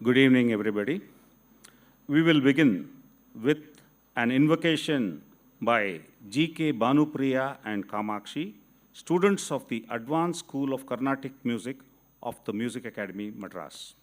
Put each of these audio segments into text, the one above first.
Good evening, everybody. We will begin with an invocation by G.K. Banupriya and Kamakshi, students of the Advanced School of Carnatic Music of the Music Academy, Madras.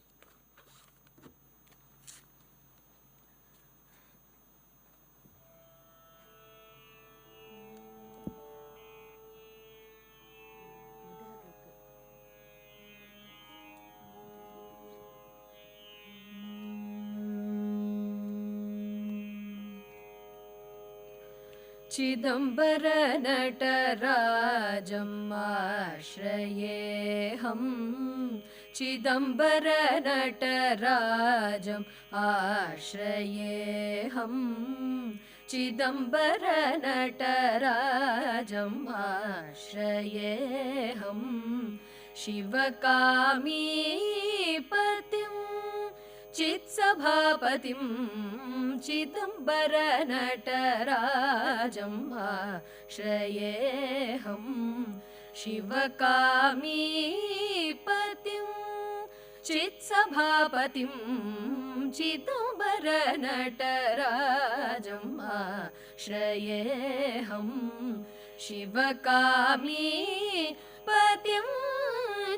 Chidambar नटराजं आश्रयेऽहं Chidambar नटराजं आश्रयेऽहं Chidambar नटराजं आश्रयेऽहं शिवकामीपतिं चित्सभापतिं Chidambar नटराजं आश्रयेऽहं शिवकामीपतिं चित्सभापतिं Chidambar नटराजं आश्रयेऽहं शिवकामीपतिं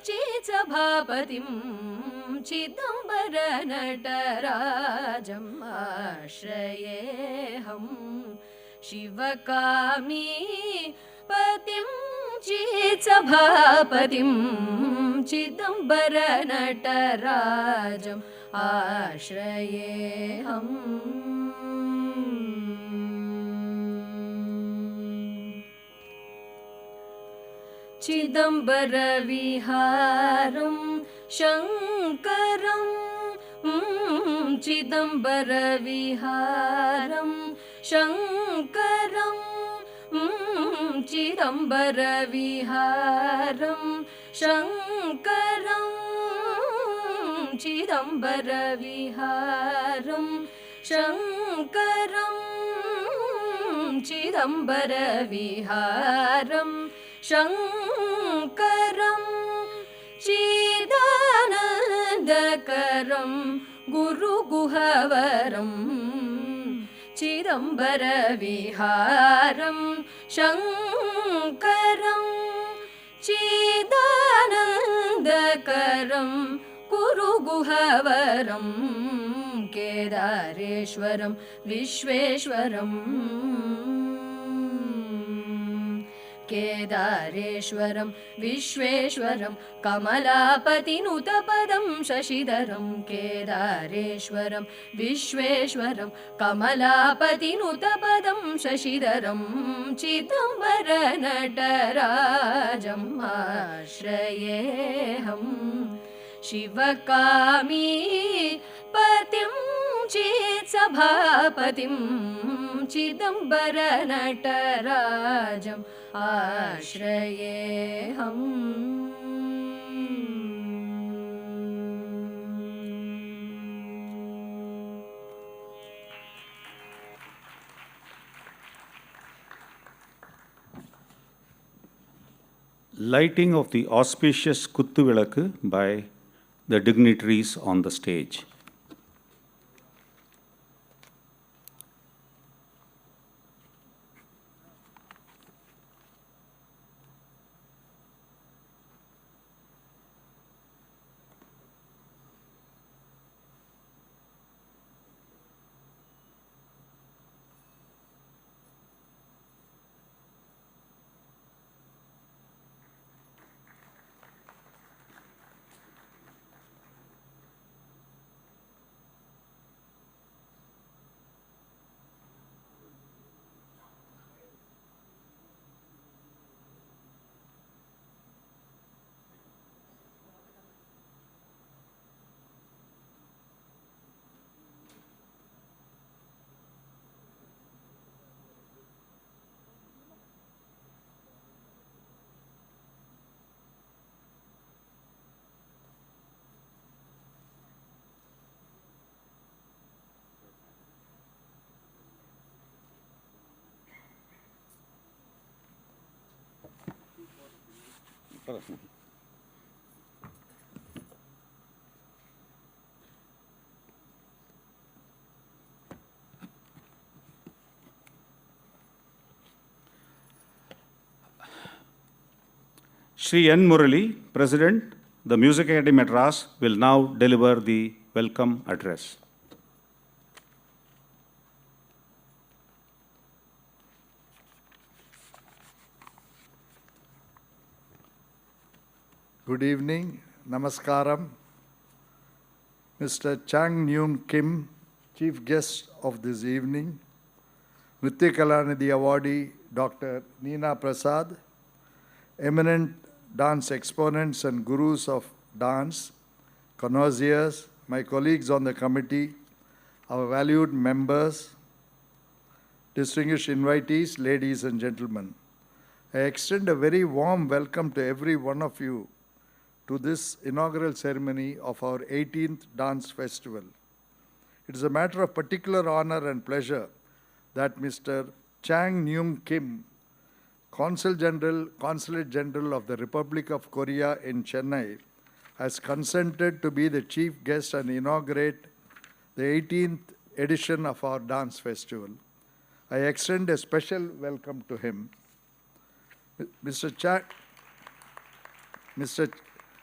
चित्सभापतिं Chidambar नटराजं आश्रयेऽहं शिवकामीपतिं चित्सभापतिं Chidambar नटराजं आश्रयेऽहम् Chidambar विहारं शंकरं Chidambar विहारं शंकरं Chidambar विहारं शंकरं Chidambar विहारं शंकरं Chidambar विहारं शंकरं चिदानन्दकरं गुरुगुहवरं Chidambar विहारं शंकरं चिदानन्दकरं गुरुगुहवरं केदारेश्वरं विश्वेश्वरं केदारेश्वरं विश्वेश्वरं कमलापतिनुतपदं शशिधरं केदारेश्वरं विश्वेश्वरं कमलापतिनुतपदं शशिधरं Chidambar नटराजं आश्रयेऽहं शिवकामीपतिं चित्सभापतिं Chidambar नटराजं आश्रयेऽहम् Lighting of the auspicious Kuttuvilakku by the dignitaries on the stage. Sri N. Murali, President, the Music Academy Madras, will now deliver the welcome address. Good evening, Namaskaram. Mr. Chang Nyun Kim, Chief Guest of this evening, Nritya Kalanidhi Awardee Dr. Neena Prasad, eminent dance exponents and gurus of dance, connoisseurs, my colleagues on the committee, our valued members, distinguished invitees, ladies and gentlemen. I extend a very warm welcome to every one of you to this inaugural ceremony of our 18th Dance Festival. It is a matter of particular honor and pleasure that Mr. Chang Nyun Kim, Consulate General of the Republic of Korea in Chennai, has consented to be the chief guest and inaugurate the 18th edition of our dance festival. I extend a special welcome to him. Mr.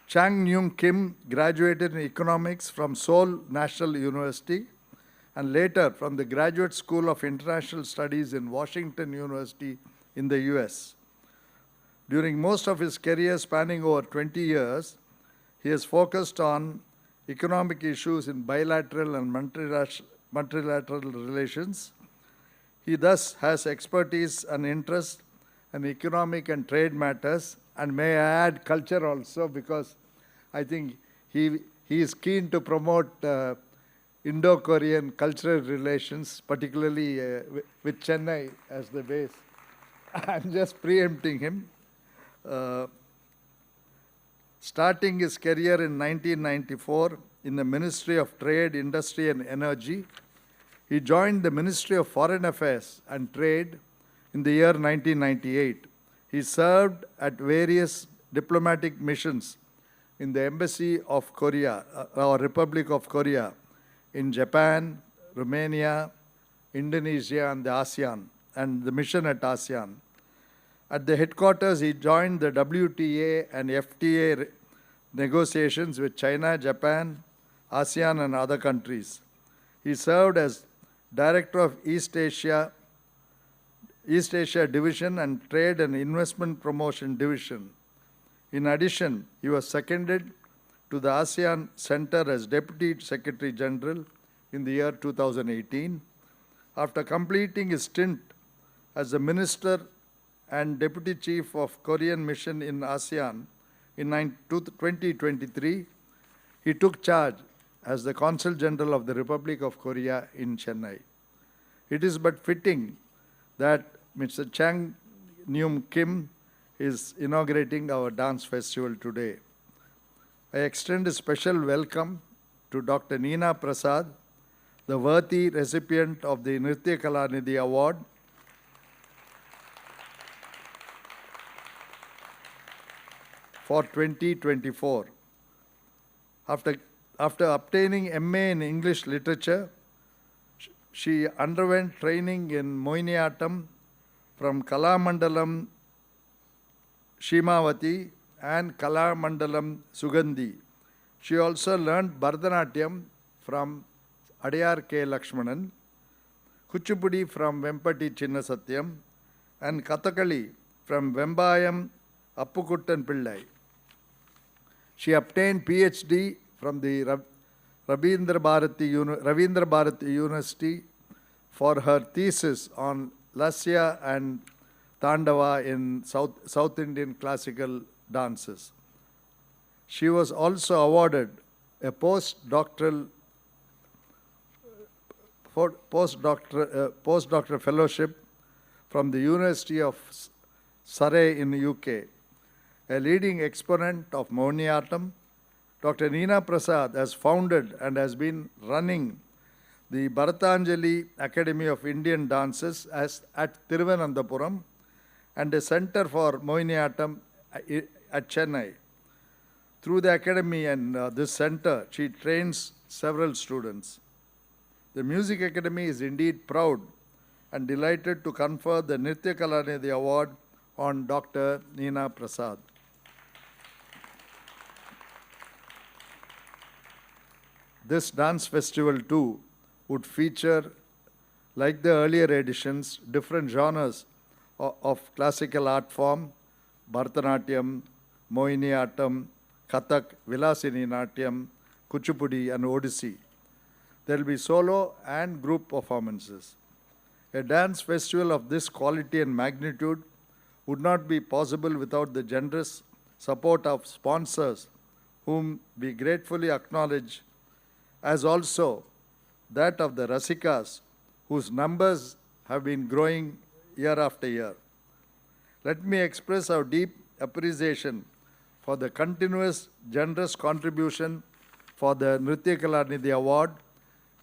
Chang Nyun Kim graduated in economics from Seoul National University and later from the Graduate School of International Studies in Washington University in the US. During most of his career spanning over 20 years, he has focused on economic issues in bilateral and multilateral relations. He thus has expertise and interest in economic and trade matters, and may I add culture also, because I think he is keen to promote Indo-Korean cultural relations, particularly with Chennai as the base. I'm just preempting him. Starting his career in 1994 in the Ministry of Trade, Industry and Energy, he joined the Ministry of Foreign Affairs and Trade in the year 1998. He served at various diplomatic missions in the Embassy of Korea, or Republic of Korea, in Japan, Romania, Indonesia, and the ASEAN, and the mission at ASEAN. At the headquarters, he joined the WTA and FTA negotiations with China, Japan, ASEAN, and other countries. He served as Director of East Asia Division and Trade and Investment Promotion Division. In addition, he was seconded to the ASEAN Center as Deputy Secretary General in the year 2018. After completing his stint as the Minister and Deputy Chief of Korean Mission in ASEAN in 2023, he took charge as the Consul General of the Republic of Korea in Chennai. It is but fitting that Mr. Chang Nyun Kim is inaugurating our dance festival today. I extend a special welcome to Dr. Neena Prasad, the worthy recipient of the Nritya Kalanidhi Award for 2024. After obtaining MA in English Literature, she underwent training in Mohiniyattam from Kalamandalam Shimavati and Kalamandalam Sugandhi. She also learned Bharatanatyam from Adiyar K. Lakshmanan, Kuchipudi from Vempati Chinnasatyam, and Kathakali from Vembayam Appukuttan Pillai. She obtained PhD from the Ravindra Bharati University for her thesis on Lasya and Tandava in South Indian classical dances. She was also awarded a postdoctoral fellowship from the University of Surrey in the UK. A leading exponent of Mohiniyattam, Dr. Neena Prasad has founded and has been running the Bharatanjali Academy of Indian Dances at Thiruvananthapuram and a center for Mohiniyattam at Chennai. Through the academy and this center, she trains several students. The Music Academy is indeed proud and delighted to confer the Nritya Kalanidhi Award on Dr. Neena Prasad. this dance festival too would feature, like the earlier editions, different genres of classical art form, Bharatanatyam, Mohiniyattam, Kathak, Vilasini Natyam, Kuchipudi and Odissi. There will be solo and group performances. A dance festival of this quality and magnitude would not be possible without the generous support of sponsors whom we gratefully acknowledge, as also that of the Rasikas whose numbers have been growing year after year. Let me express our deep appreciation for the continuous generous contribution for the Nritya Kalanidhi Award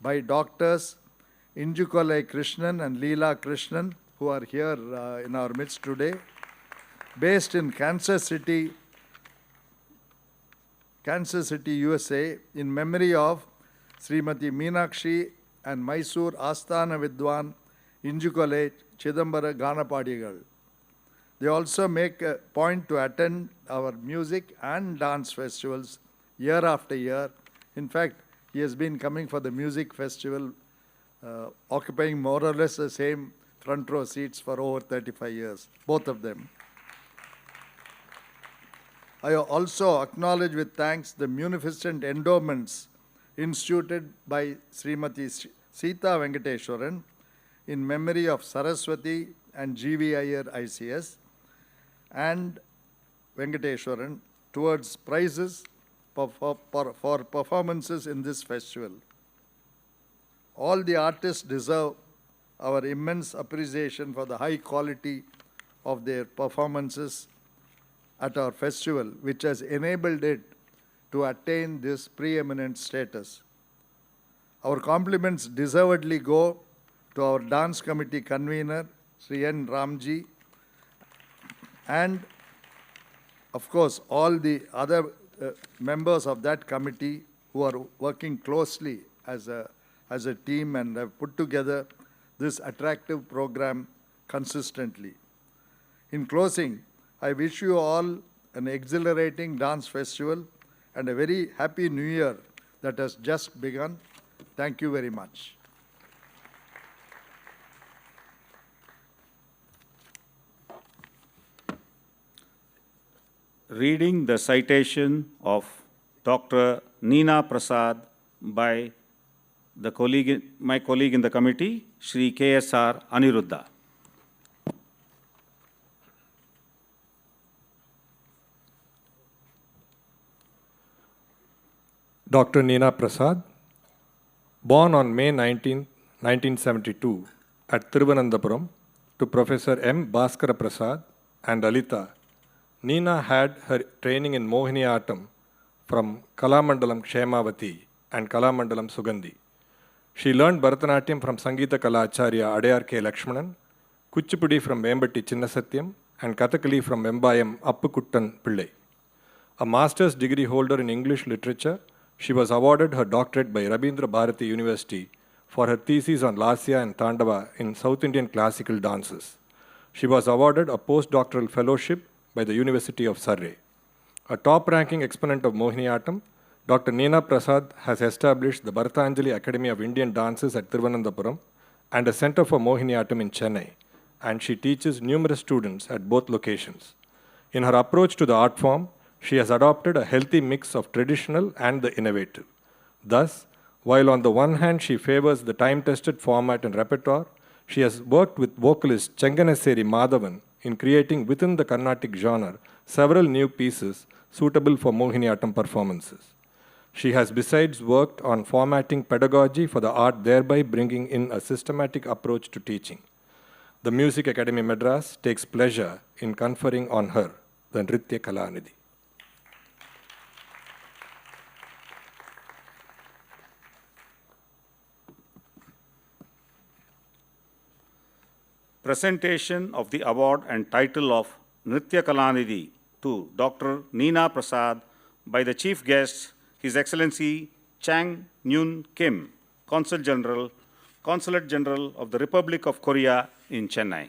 by doctors Injukolai Krishnan and Leela Krishnan, who are here in our midst today, based in Kansas City, USA, in memory of Srimati Meenakshi and Mysore Asthana Vidwan Injukolai Chidambara Ganapadigal. They also make a point to attend our music and dance festivals year after year. In fact, he has been coming for the music festival, occupying more or less the same front row seats for over 35 years, both of them. I also acknowledge with thanks the munificent endowments instituted by Srimati Sita Venkateshwaran in memory of Saraswati and G.V. Iyer ICS and Venkateshwaran towards prizes for performances in this festival. All the artists deserve our immense appreciation for the high quality of their performances at our festival, which has enabled it to attain this preeminent status. Our compliments deservedly go to our dance committee convener, Sri N. Ramji, and of course all the other members of that committee who are working closely as a team and have put together this attractive program consistently. In closing, I wish you all an exhilarating dance festival and a very happy new year that has just begun. Thank you very much. Reading the citation of Dr. Neena Prasad by my colleague in the committee, Shri KSR Aniruddha. Dr. Neena Prasad, born on May 19, 1972 at Thiruvananthapuram to Professor M. Bhaskara Prasad and Alita, Neena had her training in Mohiniyattam from Kalamandalam Kshemavati and Kalamandalam Sugandhi. She learned Bharatanatyam from Sangeeta Kala Acharya Adayar K. Lakshmanan, Kuchipudi from Vembatti Chinnasatyam, and Kathakali from Vembayam Appukuttan Pillai. A master's degree holder in English literature, she was awarded her doctorate by Rabindra Bharati University for her thesis on Lasya and Tandava in South Indian classical dances. She was awarded a postdoctoral fellowship by the University of Surrey. A top-ranking exponent of Mohiniyattam, Dr. Neena Prasad has established the Bharatanjali Academy of Indian Dances at Thiruvananthapuram and a Center for Mohiniyattam in Chennai, and she teaches numerous students at both locations. In her approach to the art form, she has adopted a healthy mix of traditional and the innovative. Thus, while on the one hand she favors the time-tested format and repertoire, she has worked with vocalist Chenganesseri Madhavan in creating within the Carnatic genre several new pieces suitable for Mohiniyattam performances. She has besides worked on formatting pedagogy for the art, thereby bringing in a systematic approach to teaching. The Music Academy Madras takes pleasure in conferring on her the Nritya Kalanidhi. Presentation of the award and title of Nritya Kalanidhi to Dr. Neena Prasad by the Chief Guest, His Excellency Chang Nyun Kim, Consulate General of the Republic of Korea in Chennai.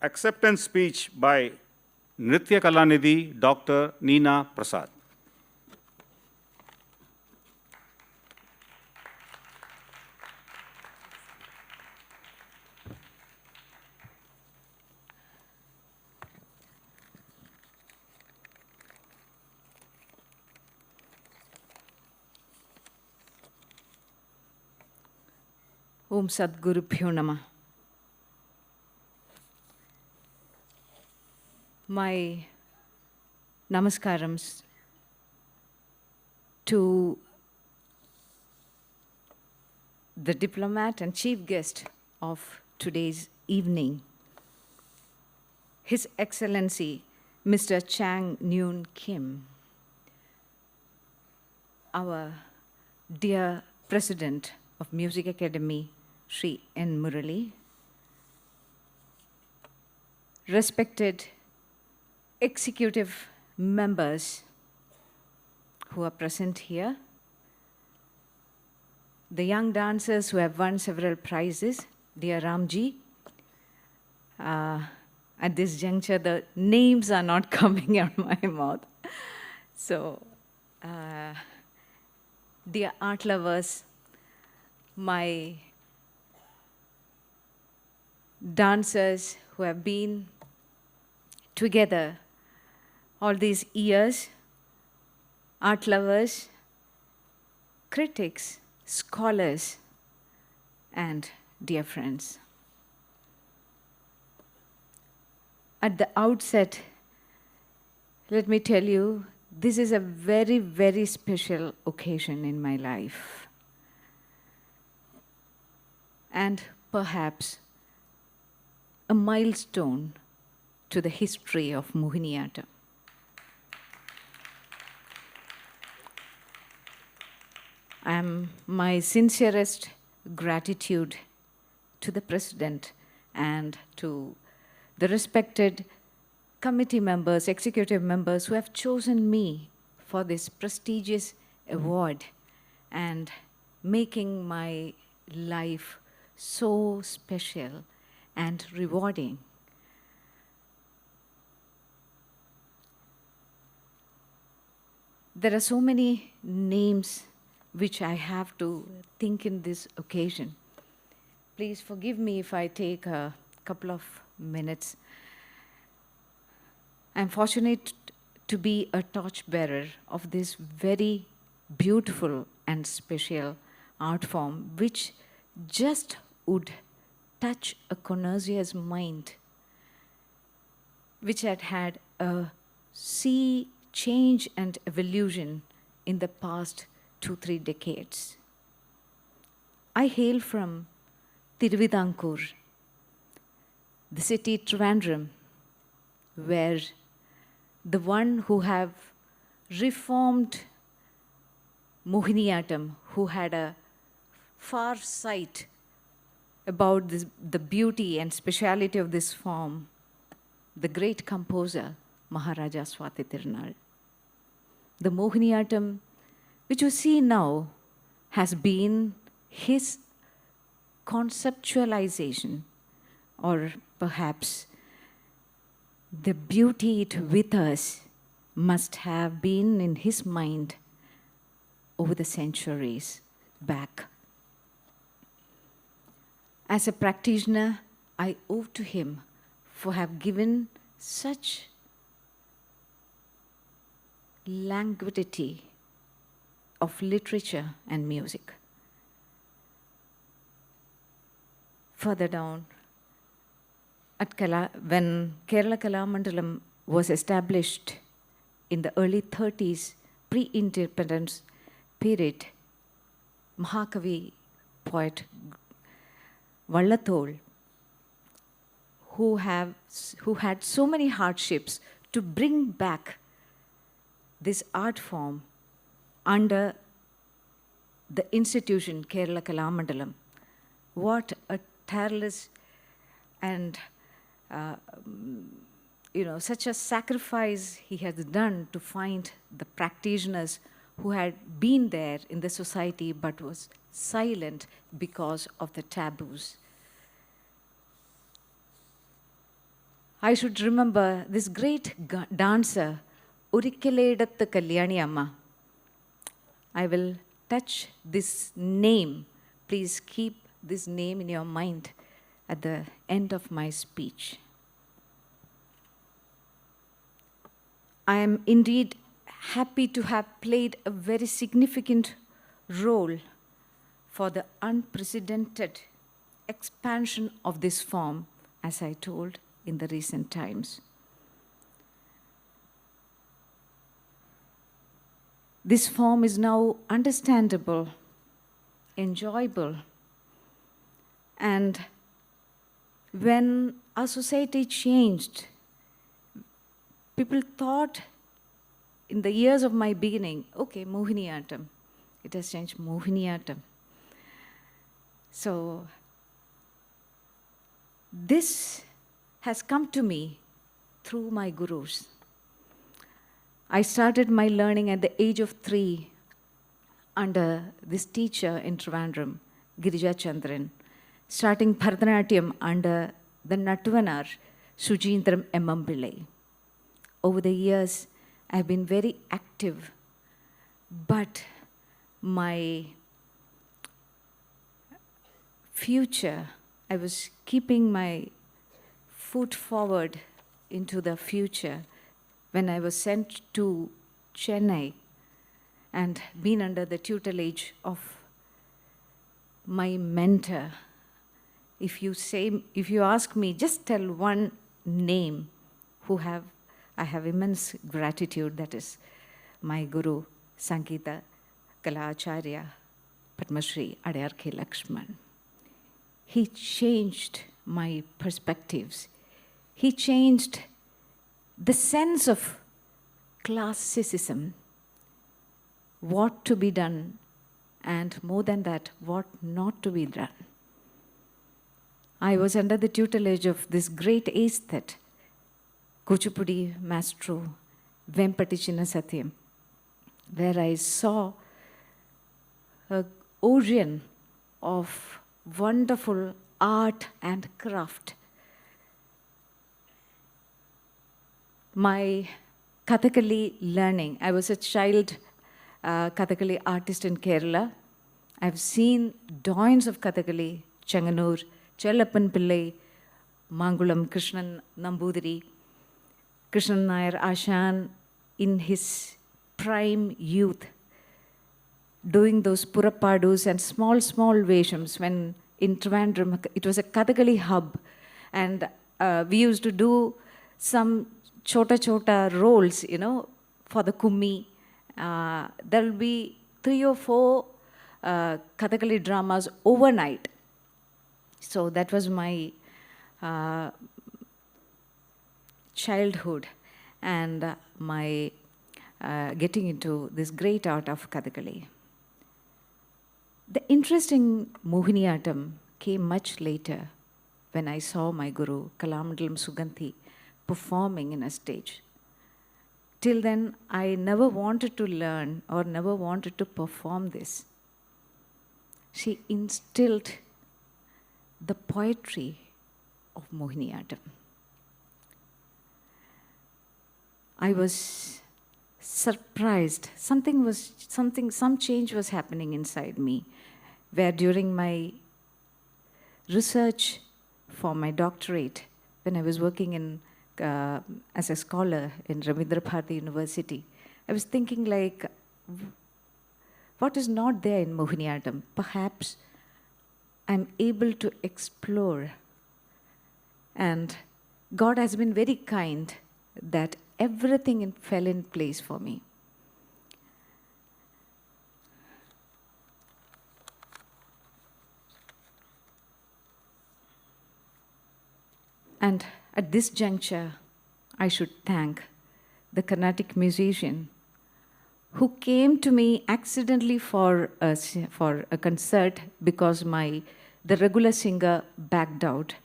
acceptance speech by Nritya Kalanidhi, Dr. Neena Prasad. Om Sadgurubhyo Namah. My namaskarams to the diplomat and chief guest of today's evening, His Excellency Mr. Chang Nyun Kim, our dear President of Music Academy, Sri N. Murali, respected executive members who are present here, the young dancers who have won several prizes, dear Ramji. At this juncture, the names are not coming out of my mouth. So, dear art lovers, my dancers who have been together all these years, art lovers, critics, scholars, and dear friends. At the outset, let me tell you, this is a very, very special occasion in my life. And perhaps a milestone to the history of Mohiniyattam. My sincerest gratitude to the President and to the respected committee members, executive members who have chosen me for this prestigious award and making my life so special and rewarding. There are so many names which I have to think in this occasion. Please forgive me if I take a couple of minutes. I'm fortunate to be a torchbearer of this very beautiful and special art form, which just would touch a connoisseur's mind, which had had a sea change and evolution in the past 2-3 decades. I hail from Tiruvidankur, the city Trivandrum, where the one who have reformed Mohiniyattam, who had a far sight about the beauty and speciality of this form, the great composer, Maharaja Swati Tirunal. The Mohiniyattam, which you see now, has been his conceptualization, or perhaps the beauty it with us must have been in his mind over the centuries back. As a practitioner, I owe to him for have given such languidity of literature and music. Further down, when Kerala Kalamandalam was established in the early 30s, pre-independence period, Mahakavi poet Vallathol, who had so many hardships to bring back this art form under the institution Kerala Kalamandalam. What a tireless and such a sacrifice he has done to find the practitioners who had been there in the society but was silent because of the taboos. I should remember this great dancer, Urikeledattu Kalyani Amma. I will touch this name. Please keep this name in your mind at the end of my speech. I am indeed happy to have played a very significant role for the unprecedented expansion of this form, as I told in the recent times. This form is now understandable, enjoyable, and when our society changed, people thought in the years of my beginning, okay, Mohiniyattam. It has changed, Mohiniyattam. So this has come to me through my gurus. I started my learning at the age of 3 under this teacher in Trivandrum, Girija Chandran, starting Bharatanatyam under the Nattuvanar, Sujindram M.M. Pillai. Over the years, I've been very active, but my future, I was keeping my foot forward into the future when I was sent to Chennai and been under the tutelage of my mentor. If you ask me, just tell one name I have immense gratitude, that is my guru, Sangeeta Kalacharya Padma Shri Adayar K. Lakshman. He changed my perspectives. He changed the sense of classicism, what to be done, and more than that, what not to be done. I was under the tutelage of this great aesthete, Kuchipudi Maestro Vempati Chinnasatyam, where I saw an ocean of wonderful art and craft. My Kathakali learning, I was a child Kathakali artist in Kerala. I've seen dawns of Kathakali, Changanur, Chellappan Pillai, Mangulam Krishnan Nambudiri, Krishnan Nair Ashan in his prime youth, doing those Purappadus and small veshams when in Trivandrum, it was a Kathakali hub, and we used to do some chota roles, for the kummi. There'll be 3 or 4 Kathakali dramas overnight. So that was my childhood and my getting into this great art of Kathakali. The interesting Mohiniyattam came much later when I saw my guru, Kalamandalam Suganthi, performing in a stage. Till then, I never wanted to learn or never wanted to perform this. She instilled the poetry of Mohiniyattam. I was surprised. Some change was happening inside me, where during my research for my doctorate, when I was working in as a scholar in Rabindra Bharati University, I was thinking like, what is not there in Mohiniyattam? Perhaps I'm able to explore. And God has been very kind that everything fell in place for me. And at this juncture, I should thank the Carnatic musician who came to me accidentally for a concert because the regular singer backed out.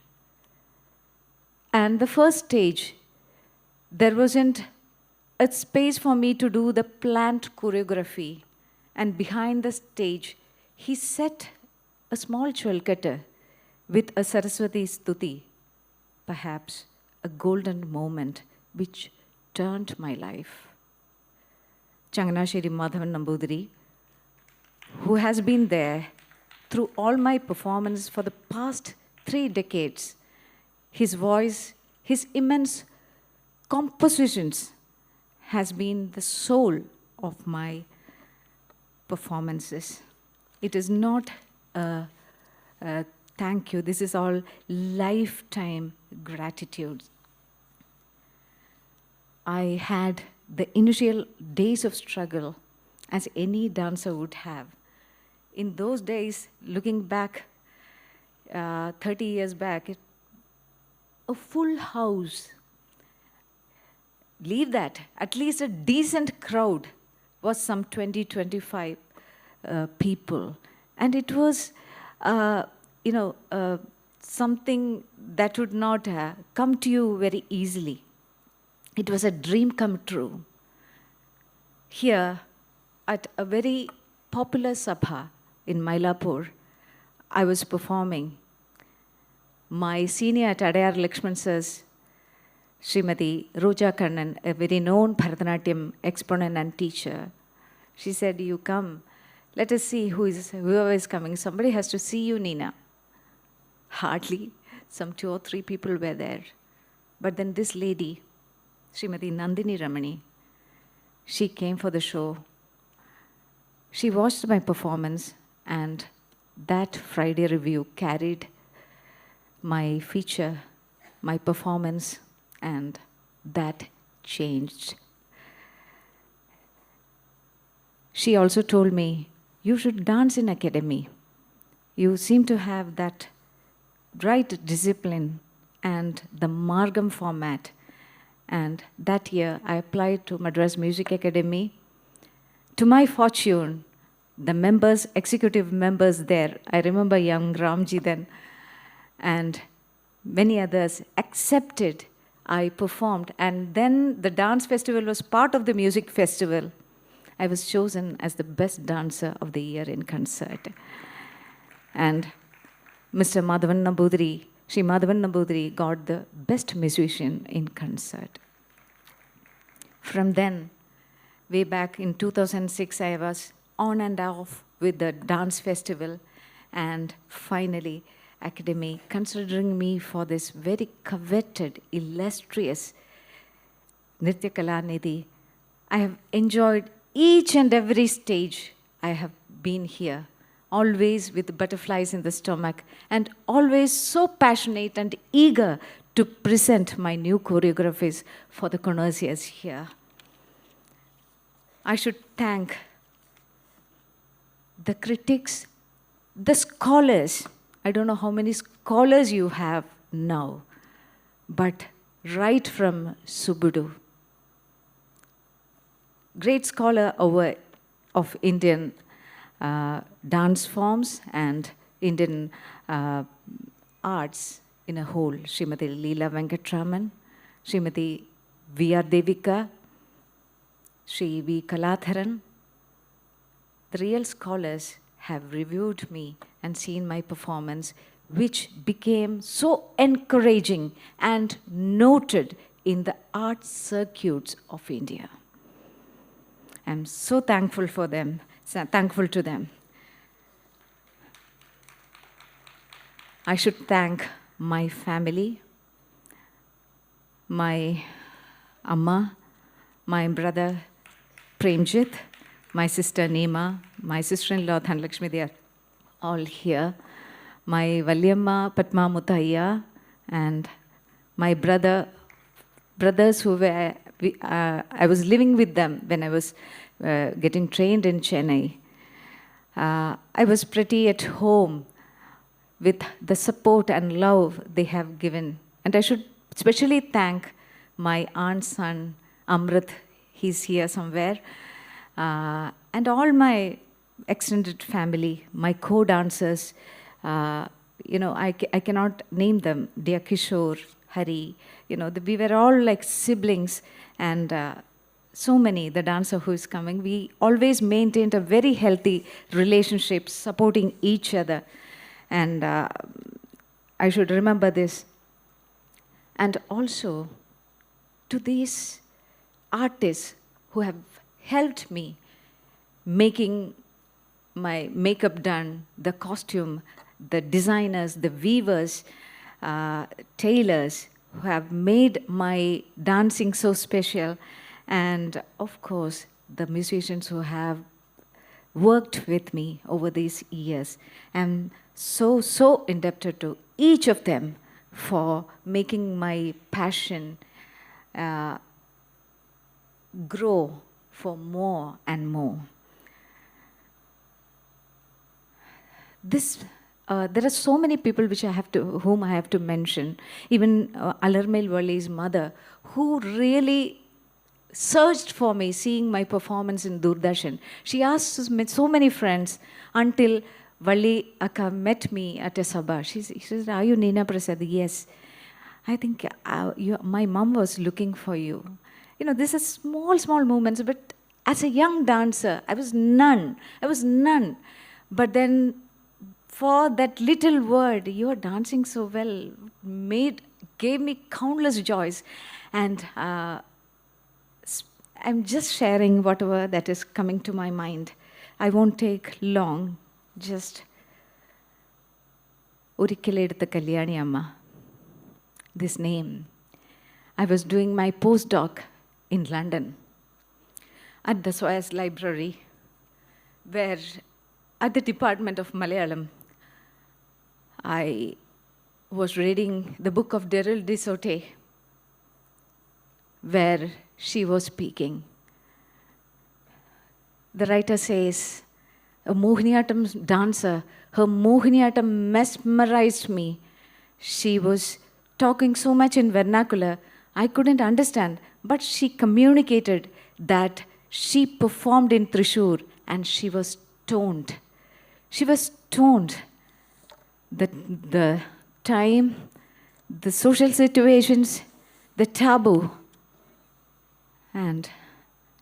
And the first stage, there wasn't a space for me to do the planned choreography. And behind the stage, he set a small cholkata with a Saraswati Stuti, perhaps a golden moment which turned my life. Changanasheri Madhavan Nambudiri, who has been there through all my performances for the past 3 decades, his voice, his immense compositions has been the soul of my performances. It is not a thank you, this is all lifetime gratitude. I had the initial days of struggle as any dancer would have. In those days, looking back, 30 years back, a full house, leave that, at least a decent crowd was some 20, 25 people. And it was, something that would not come to you very easily. It was a dream come true. Here, at a very popular sabha in Mylapore, I was performing. My senior at Adayar Lakshman says, Srimati Roja Kannan, a very known Bharatanatyam exponent and teacher, she said, you come, let us see whoever is coming. Somebody has to see you, Nina. Hardly, some 2 or 3 people were there. But then this lady, Srimati Nandini Ramani, she came for the show. She watched my performance, and that Friday review carried my feature, my performance, and that changed. She also told me, you should dance in academy. You seem to have that right discipline and the Margam format. And that year, I applied to Madras Music Academy. To my fortune, the members, executive members there, I remember young Ramji then, and many others accepted. I performed, and then the dance festival was part of the music festival. I was chosen as the best dancer of the year in concert. And Mr. Madhavan Nambudiri, Sri Madhavan Nambudiri got the best musician in concert. From then, way back in 2006, I was on and off with the dance festival, and finally, Academy considering me for this very coveted, illustrious Nritya Kalanidhi. I have enjoyed each and every stage I have been here, always with butterflies in the stomach, and always so passionate and eager to present my new choreographies for the connoisseurs here. I should thank the critics, the scholars. I don't know how many scholars you have now, but right from Subudu, great scholar of Indian dance forms and Indian arts in a whole, Srimati Leela Venkatraman, Srimati V.R. Devika, Sri V. Kalatharan. The real scholars have reviewed me and seen my performance, which became so encouraging and noted in the art circuits of India. I'm so thankful for them, thankful to them. I should thank my family, my Amma, my brother Premjit, my sister Neema, my sister-in-law Dhanlakshmi, they are all here. My Valyamma, Padma Mutaiya, and my brothers who were, I was living with them when I was getting trained in Chennai. I was pretty at home with the support and love they have given. And I should especially thank my aunt's son, Amrit, he's here somewhere, and all my extended family, my co-dancers, I cannot name them, dear Kishore, Hari, we were all like siblings, and so many, the dancer who is coming, we always maintained a very healthy relationship, supporting each other. And I should remember this. and also to these artists who have helped me making my makeup done, the costume, the designers, the weavers, tailors who have made my dancing so special, and of course, the musicians who have worked with me over these years. I'm so indebted to each of them for making my passion grow for more and more. There are so many people whom I have to mention. Even Alarmail Valli's mother, who really searched for me, seeing my performance in Doordarshan. She asked so many friends until Valli Akka met me at a sabha. She said, "Are you Neena Prasad?" "Yes." "I think my mom was looking for you." You know, this is small moments, but as a young dancer, I was none. But then for that little word, "You are dancing so well," gave me countless joys. And I'm just sharing whatever that is coming to my mind. I won't take long. Just Urikkiledutha Kalyani Amma. This name. I was doing my postdoc in London at the Soyas Library, where at the Department of Malayalam, I was reading the book of Daryl DeSote, where she was speaking. The writer says, a Mohiniyattam dancer, her Mohiniyattam mesmerized me. She was talking so much in vernacular, I couldn't understand, but she communicated that she performed in Thrissur and she was stoned. She was stoned. The time, the social situations, the taboo. And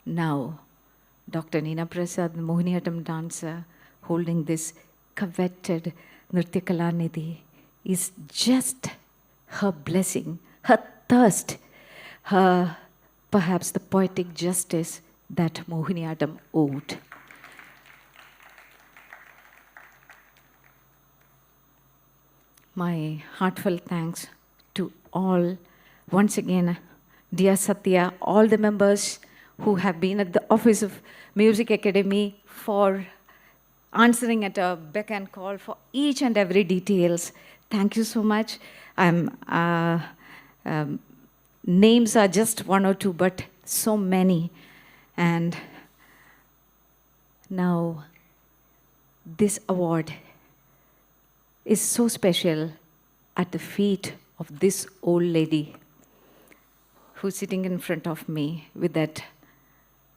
now, Dr. Neena Prasad, the Mohiniyattam dancer, holding this coveted Nritya Kalanidhi, is just her blessing, her thirst, her perhaps the poetic justice that Mohiniyattam owed. My heartfelt thanks to all, once again, dear Satya, all the members who have been at the Office of Music Academy for answering at a beck and call for each and every details. Thank you so much. Names are just one or two, but so many. And now this award is so special at the feet of this old lady who's sitting in front of me with that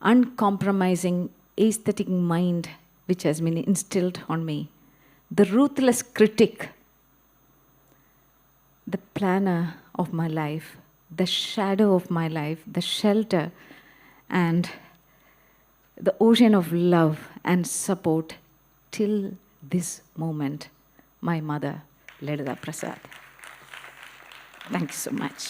uncompromising aesthetic mind which has been instilled on me, the ruthless critic, the planner of my life, the shadow of my life, the shelter, and the ocean of love and support till this moment, my mother, Ledda Prasad. Thank you so much.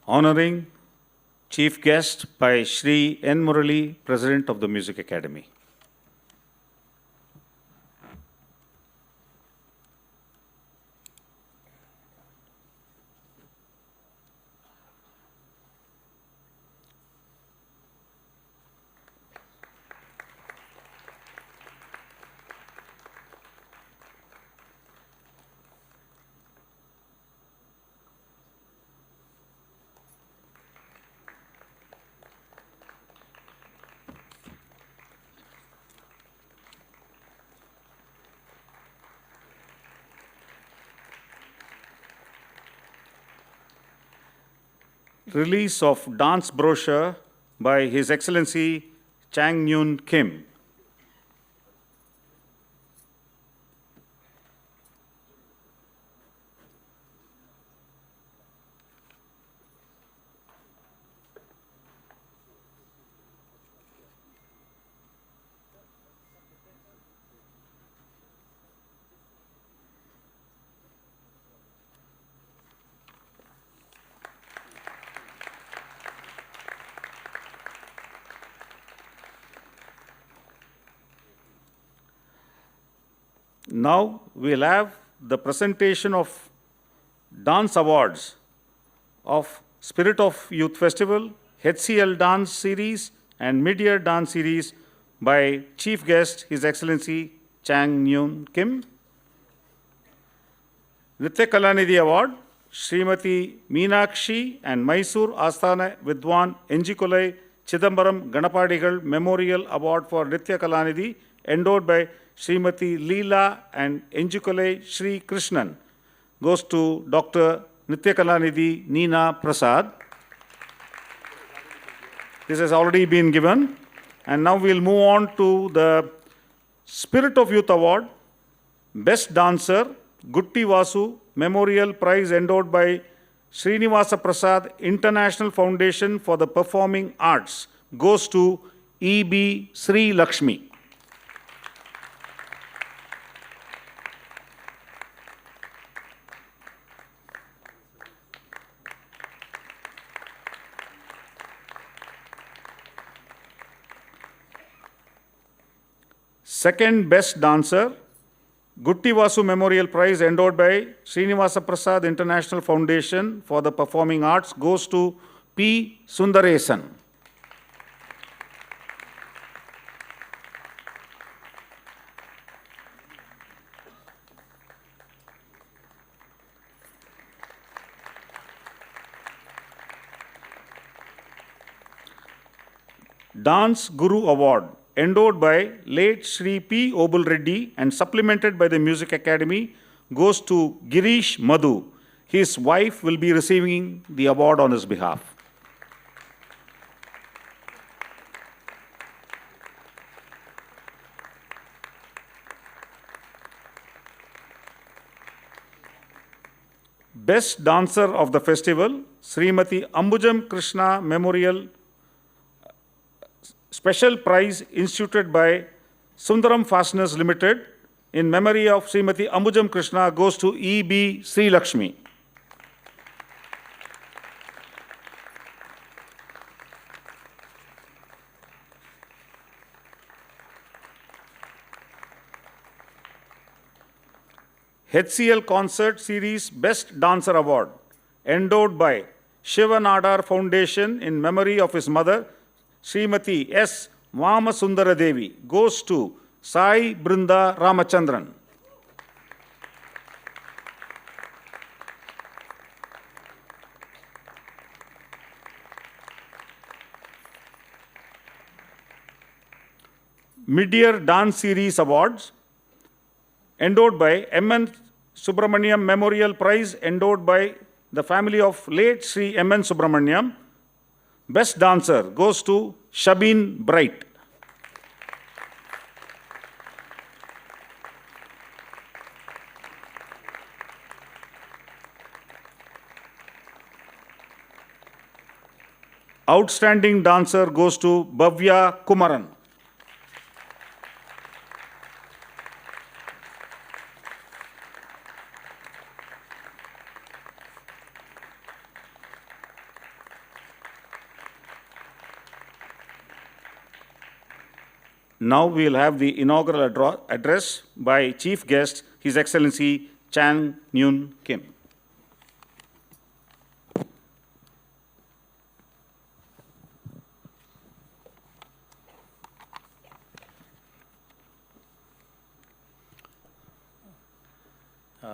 Honoring Chief Guest by Shri N. Murali, President of the Music Academy. Release of dance brochure by His Excellency Chang Nyun Kim. Now we'll have the presentation of dance awards of Spirit of Youth Festival, HCL Dance Series, and Mid-Year Dance Series by Chief Guest, His Excellency Chang Nyun Kim. Nritya Kalanidhi Award, Srimati Meenakshi and Mysore Asthana Vidwan Enjikolai Chidambaram Ganapadigal Memorial Award for Nritya Kalanidhi, endowed by Srimati Leela and Enjikolai Sri Krishnan, goes to Dr. Nritya Kalanidhi Neena Prasad. This has already been given. And now we'll move on to the Spirit of Youth Award, Best Dancer, Gutti Vasu Memorial Prize endowed by Srinivasa Prasad International Foundation for the Performing Arts, goes to E.B. Sri Lakshmi. Second Best Dancer, Gutti Vasu Memorial Prize endowed by Srinivasa Prasad International Foundation for the Performing Arts, goes to P. Sundaresan. Dance Guru Award, endowed by late Sri P. Obul Reddy and supplemented by the Music Academy, goes to Girish Madhu. His wife will be receiving the award on his behalf. Best Dancer of the Festival, Srimati Ambujam Krishna Memorial Special Prize instituted by Sundaram Fasteners Limited in memory of Srimati Ambujam Krishna, goes to E.B. Sri Lakshmi. HCL Concert Series Best Dancer Award, endowed by Shiva Nadar Foundation in memory of his mother, Srimati S. Vamasundara Devi, goes to Sai Brinda Ramachandran. Mid-Year Dance Series Awards, endowed by M.N. Subramaniam Memorial Prize, endowed by the family of late Sri M.N. Subramaniam. Best Dancer goes to Shabin Bright. Outstanding Dancer goes to Bhavya Kumaran. Now we will have the inaugural address by Chief Guest, His Excellency Chang Nyun Kim.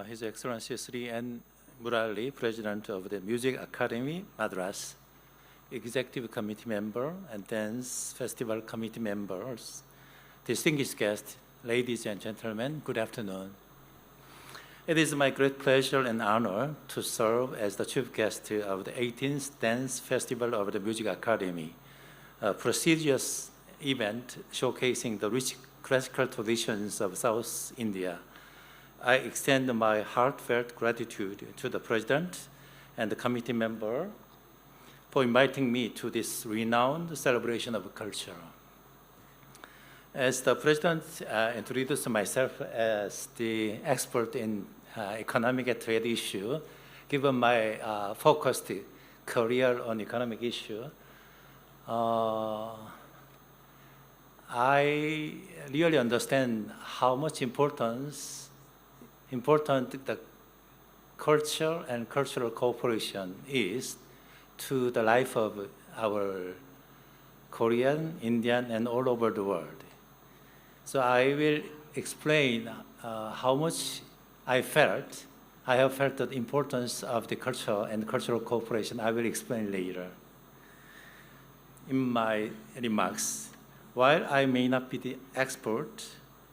His Excellency Sri N. Murali, President of the Music Academy, Madras, Executive Committee member and Dance Festival Committee members, distinguished guests, ladies and gentlemen, good afternoon. It is my great pleasure and honor to serve as the chief guest of the 18th Dance Festival of the Music Academy, a prestigious event showcasing the rich classical traditions of South India. I extend my heartfelt gratitude to the President and the committee member for inviting me to this renowned celebration of culture. As the President introduced myself as the expert in economic and trade issue, given my focused career on economic issue, I really understand how much important the culture and cultural cooperation is to the life of our Korean, Indian, and all over the world. So I will explain how much I have felt the importance of the culture and cultural cooperation. I will explain later. In my remarks, while I may not be the expert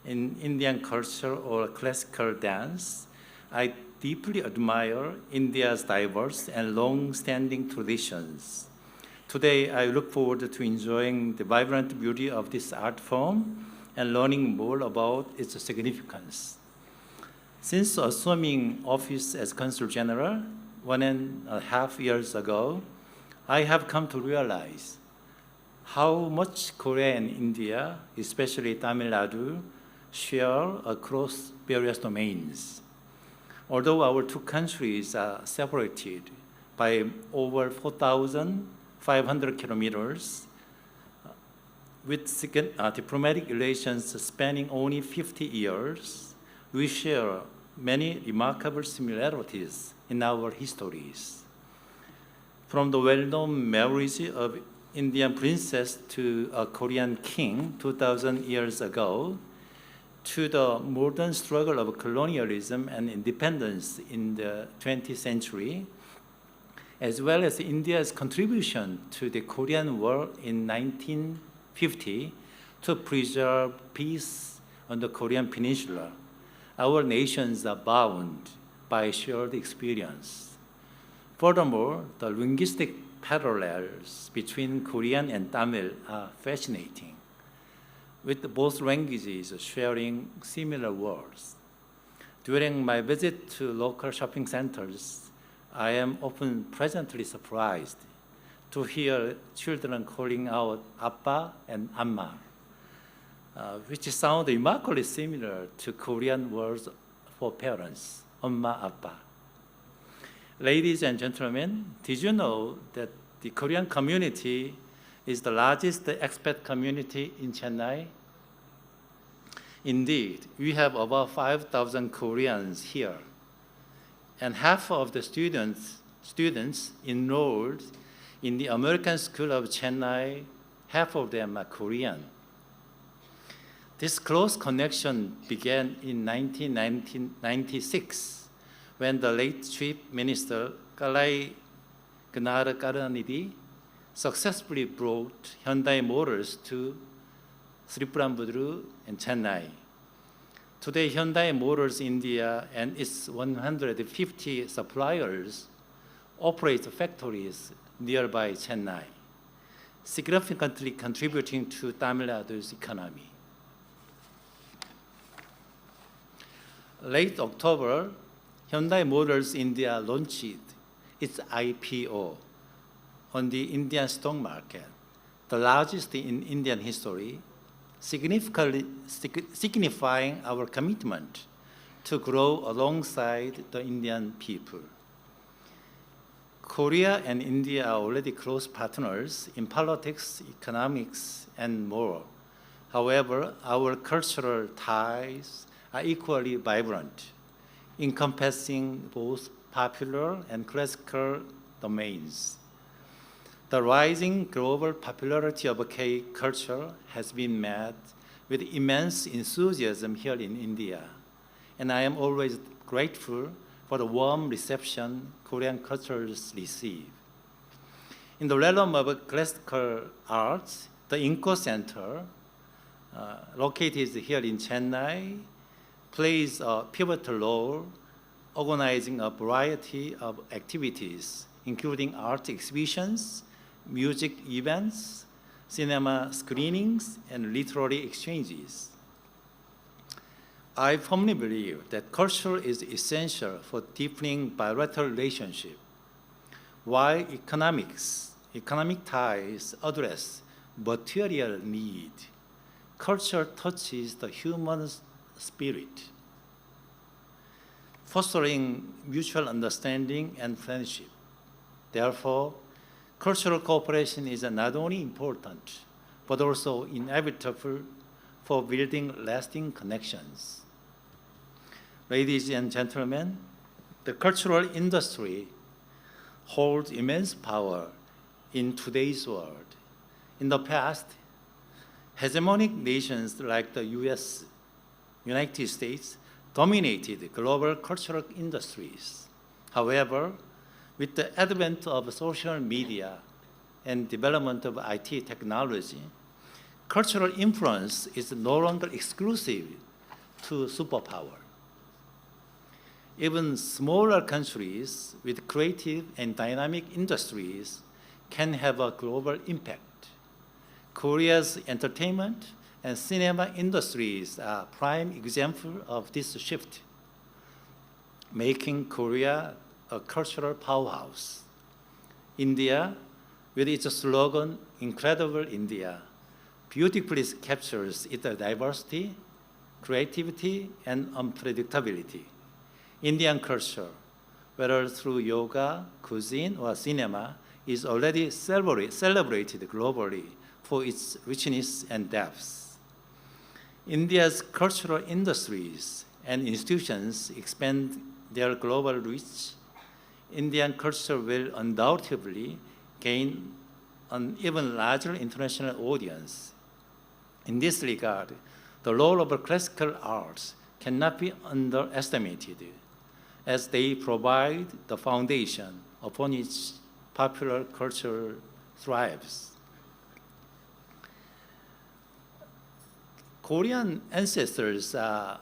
in Indian culture or classical dance, I deeply admire India's diverse and long-standing traditions. Today, I look forward to enjoying the vibrant beauty of this art form and learning more about its significance. Since assuming office as Consul General 1.5 years ago, I have come to realize how much Korea and India, especially Tamil Nadu, share across various domains. Although our two countries are separated by over 4,500 kilometers, with diplomatic relations spanning only 50 years, we share many remarkable similarities in our histories. From the well-known marriage of Indian princess to a Korean king 2,000 years ago, to the modern struggle of colonialism and independence in the 20th century, as well as India's contribution to the Korean War in 1950 to preserve peace on the Korean Peninsula, our nations are bound by shared experience. Furthermore, the linguistic parallels between Korean and Tamil are fascinating, with both languages sharing similar words. During my visit to local shopping centers, I am often pleasantly surprised to hear children calling out Appa and Amma, which sound remarkably similar to Korean words for parents, Amma, Appa. Ladies and gentlemen, did you know that the Korean community is the largest expat community in Chennai? Indeed, we have about 5,000 Koreans here, and half of the students enrolled in the American School of Chennai, half of them are Korean. This close connection began in 1996 when the late Chief Minister Kalai Gnara Karanidhi successfully brought Hyundai Motors to Sriperumbudur and Chennai. Today, Hyundai Motors India and its 150 suppliers operate factories nearby Chennai, significantly contributing to Tamil Nadu's economy. Late October, Hyundai Motors India launched its IPO on the Indian stock market, the largest in Indian history, signifying our commitment to grow alongside the Indian people. Korea and India are already close partners in politics, economics, and more. However, our cultural ties are equally vibrant, encompassing both popular and classical domains. The rising global popularity of K culture has been met with immense enthusiasm here in India, and I am always grateful for the warm reception Korean cultures receive. In the realm of classical arts, the Inco Center, located here in Chennai, plays a pivotal role organizing a variety of activities, including art exhibitions, music events, cinema screenings, and literary exchanges. I firmly believe that culture is essential for deepening bilateral relationship, while economic ties address material need. Culture touches the human spirit, fostering mutual understanding and friendship. Therefore, cultural cooperation is not only important, but also inevitable for building lasting connections. Ladies and gentlemen, the cultural industry holds immense power in today's world. In the past, hegemonic nations like the US, United States, dominated global cultural industries. However, with the advent of social media and development of IT technology, cultural influence is no longer exclusive to superpower. Even smaller countries with creative and dynamic industries can have a global impact. Korea's entertainment and cinema industries are prime example of this shift, making Korea a cultural powerhouse. India, with its slogan, Incredible India, beautifully captures its diversity, creativity, and unpredictability. Indian culture, whether through yoga, cuisine, or cinema, is already celebrated globally for its richness and depth. India's cultural industries and institutions expand their global reach. Indian culture will undoubtedly gain an even larger international audience. In this regard, the role of classical arts cannot be underestimated, as they provide the foundation upon which popular culture thrives. Korean ancestors are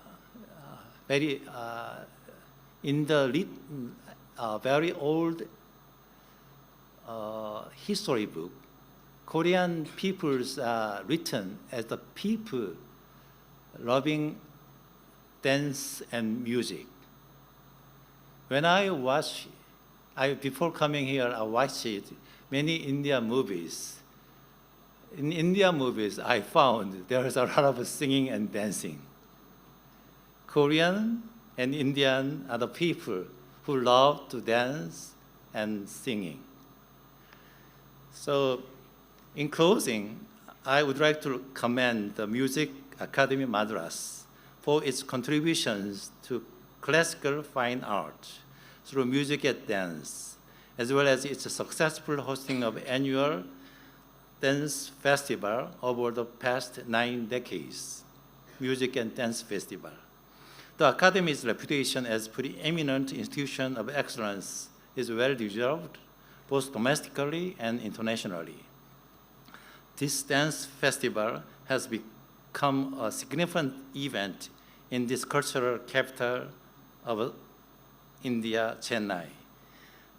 very in the very old history book. Korean peoples are written as the people loving dance and music. When before coming here, I watched many Indian movies. In Indian movies, I found there is a lot of singing and dancing. Korean and Indian are the people who love to dance and singing. So, in closing, I would like to commend the Music Academy Madras for its contributions to classical fine art through music and dance, as well as its successful hosting of annual dance festival over the past 9 decades, Music and Dance Festival. The Academy's reputation as preeminent institution of excellence is well deserved, both domestically and internationally. This dance festival has become a significant event in this cultural capital of India, Chennai.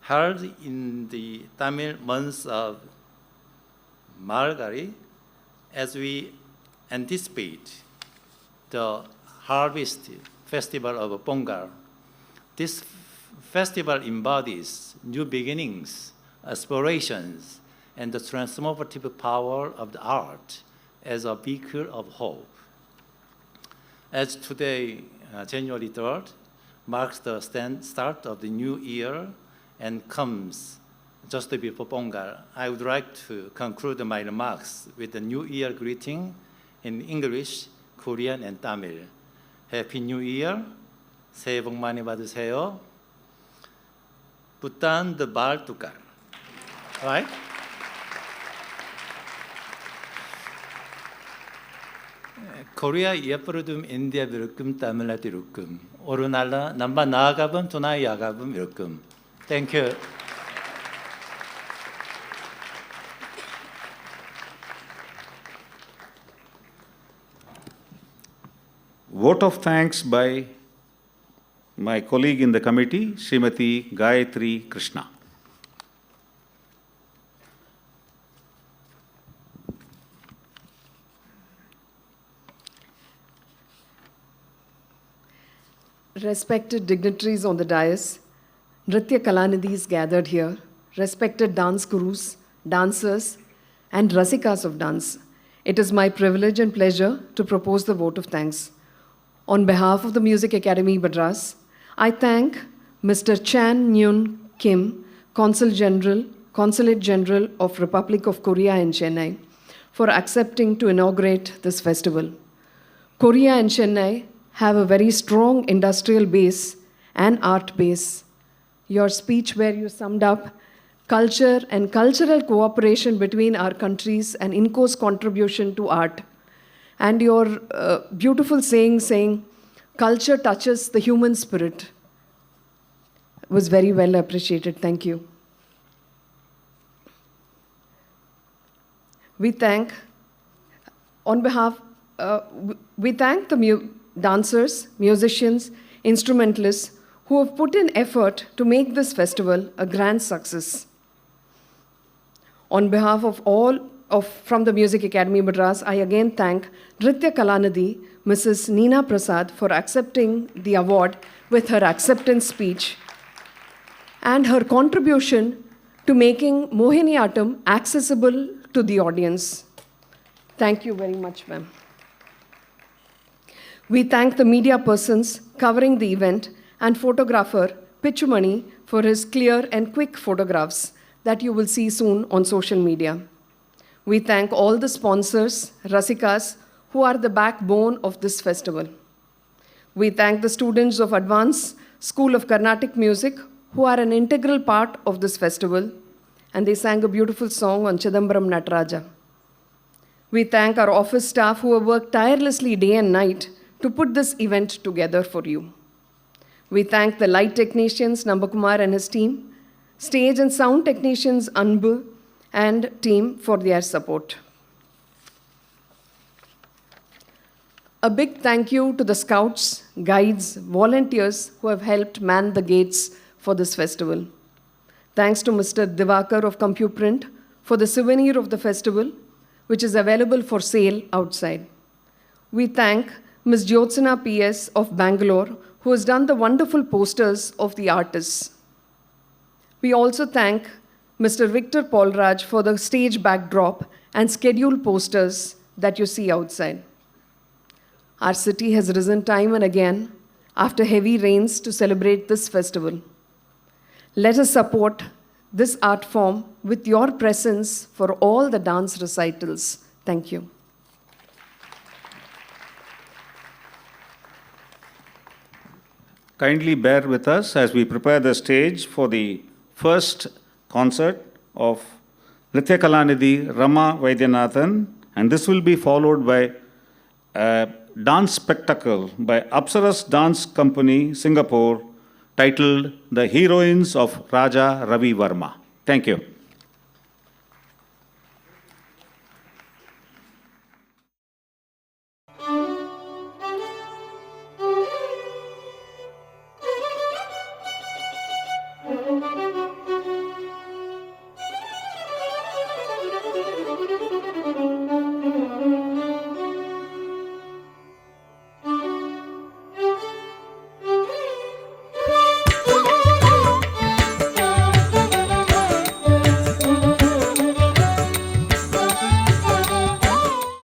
Held in the Tamil month of Margari, as we anticipate the harvest festival of Pongal. This festival embodies new beginnings, aspirations, and the transformative power of the art as a beacon of hope. As today, January 3rd, marks the start of the new year and comes just before Pongal, I would like to conclude my remarks with the New Year greeting in English, Korean, and Tamil. Happy New Year. 새해 복 많이 받으세요. Butan the bar tukar. Right? Korea 예쁘르둠 인디아 비르금 타밀라티 루금 오르날라 남바 나아가범 투나이 야가범 이르금. Thank you. Vote of thanks by my colleague in the committee, Srimati Gayatri Krishna. Respected dignitaries on the dais, Nritya Kalanidhis gathered here, respected dance gurus, dancers, and rasikas of dance, it is my privilege and pleasure to propose the vote of thanks. On behalf of the Music Academy Madras, I thank Mr. Chan Nyun Kim, Consulate General of Republic of Korea in Chennai, for accepting to inaugurate this festival. Korea and Chennai have a very strong industrial base and art base. Your speech where you summed up culture and cultural cooperation between our countries and INCO's contribution to art. And your beautiful saying, culture touches the human spirit, was very well appreciated. Thank you. We thank, on behalf, we thank the dancers, musicians, instrumentalists who have put in effort to make this festival a grand success. On behalf of all from the Music Academy Madras, I again thank Nritya Kalanidhi, Mrs. Neena Prasad, for accepting the award with her acceptance speech and her contribution to making Mohiniyattam accessible to the audience. Thank you very much, ma'am. We thank the media persons covering the event and photographer Pichumani for his clear and quick photographs that you will see soon on social media. We thank all the sponsors, Rasikas, who are the backbone of this festival. We thank the students of Advanced School of Carnatic Music, who are an integral part of this festival, and they sang a beautiful song on Chidambaram Nataraja. We thank our office staff who have worked tirelessly day and night to put this event together for you. We thank the light technicians, Nambakumar and his team, stage and sound technicians, Anbu and team for their support. A big thank you to the scouts, guides, volunteers who have helped man the gates for this festival. Thanks to Mr. Divakar of CompuPrint for the souvenir of the festival, which is available for sale outside. We thank Ms. Jyotsana PS of Bangalore, who has done the wonderful posters of the artists. We also thank Mr. Victor Paulraj for the stage backdrop and schedule posters that you see outside. Our city has risen time and again after heavy rains to celebrate this festival. Let us support this art form with your presence for all the dance recitals. Thank you. Kindly bear with us as we prepare the stage for the first concert of Nritya Kalanidhi Rama Vaidyanathan, and this will be followed by a dance spectacle by Apsaras Dance Company, Singapore, titled The Heroines of Raja Ravi Verma. Thank you.